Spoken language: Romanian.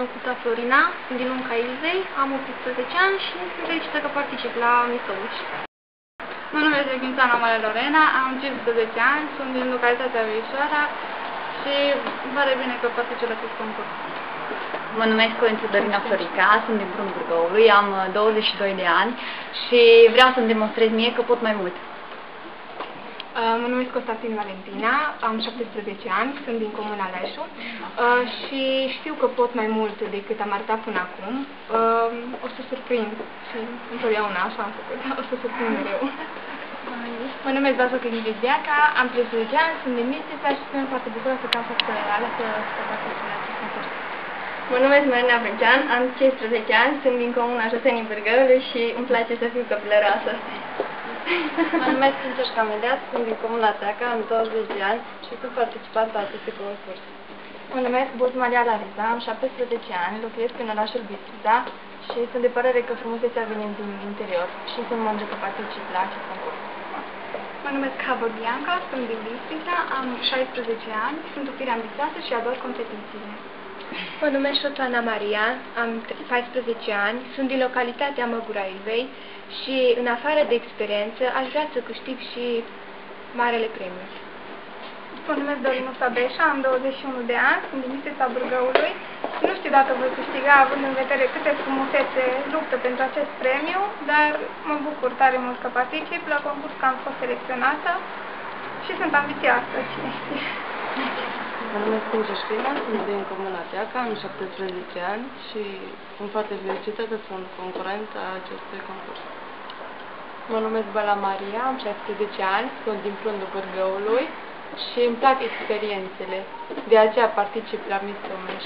Ancuta Florina, sunt din Lunca Ilvei, am 18 ani și sunt fericită că particip la Miss Tomuș. Mă numesc Regințana Mare Lorena, am 15 ani, sunt din localitatea Veișoara și îmi pare bine că particip la acest concurs. Mă numesc Corința Dorina Florica, sunt din Prunul Bârgăului, am 22 de ani și vreau să-mi demonstrez mie că pot mai mult. Mă numesc Constantin Valentina, am 17 ani, sunt din Comuna Leșu și știu că pot mai mult decât am arătat până acum. O să surprind și întotdeauna așa am făcut, o să surprind mereu. Mă numesc Vasu Căniveziaca, am 13 ani, sunt din Mistița și sunt foarte bucuroasă că am fost aleasă să particip la acest concurs. Mă numesc Marina Făcean, am 15 ani, sunt din Comuna Șosenii Bârgăului și îmi place să fiu căpilăroasă. Mă numesc Cinceșca Mediat, sunt din Comuna Teaca, am 20 de ani și sunt participant la aceste concurs. Mă numesc Buz Maria Larisa, am 17 ani, locuiesc în orașul Bistrița și sunt de părere că frumusețea vine din interior și sunt mândră că particip la acest concurs. Mă numesc Habă Bianca, sunt din Bistrița, am 16 ani, sunt o fire ambițioasă și ador competițiile. Mă numesc Șoțana Maria, am 14 ani, sunt din localitatea Măgura Ilvei și, în afară de experiență, aș vrea să câștig și Marele Premiu. Mă numesc Dorinuța Beșa, am 21 de ani, sunt din Mistița Bârgăului și nu știu dacă voi câștiga, având în vedere câte frumusețe luptă pentru acest premiu, dar mă bucur tare mult că particip la concurs, că am fost selecționată și sunt ambițioasă, cine știe. Mă numesc Cinceșca, sunt din Comuna Teaca, am 17 ani și sunt foarte fericită că sunt concurent a acestui concurs. Mă numesc Bala Maria, am 16 ani, sunt din Prunul Bârgăului și îmi plac experiențele. De aceea particip la Miss Tomuș.